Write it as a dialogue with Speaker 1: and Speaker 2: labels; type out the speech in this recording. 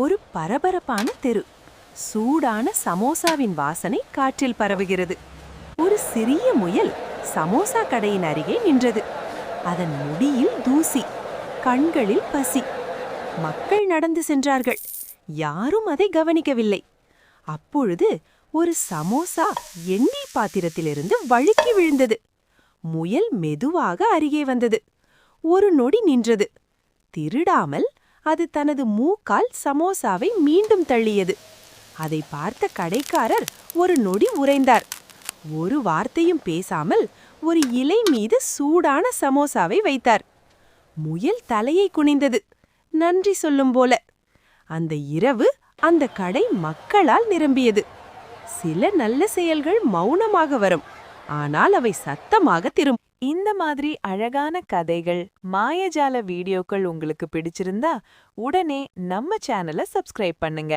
Speaker 1: ஒரு பரபரப்பான தெரு. சூடான சமோசாவின் வாசனை காற்றில் பரவுகிறது. ஒரு சிறிய முயல் சமோசா கடையின் அருகே நின்றது. அதன் முடியில் தூசி, கண்களில் பசி. மக்கள் நடந்து சென்றார்கள். யாரும் அதை கவனிக்கவில்லை. அப்பொழுது ஒரு சமோசா எண்ணெய் பாத்திரத்திலிருந்து வழுக்கி விழுந்தது. முயல் மெதுவாக அருகே வந்தது. ஒரு நொடி நின்றது. திருடாமல் அது தனது மூக்கால் சமோசாவை மீண்டும் தள்ளியது. அதை பார்த்த கடைக்காரர் ஒரு நொடி உறைந்தார். ஒரு வார்த்தையும் பேசாமல் ஒரு இலை மீது சூடான சமோசாவை வைத்தார். முயல் தலையை குனிந்தது, நன்றி சொல்லும் போல. அந்த இரவு அந்த கடை மக்களால் நிரம்பியது. சில நல்ல செயல்கள் மௌனமாக வரும், ஆனால் அவை சத்தமாக திரும்பும்.
Speaker 2: இந்த மாதிரி அழகான கதைகள், மாயஜால வீடியோக்கள் உங்களுக்கு பிடிச்சிருந்தா உடனே நம்ம சேனலை சப்ஸ்கிரைப் பண்ணுங்க.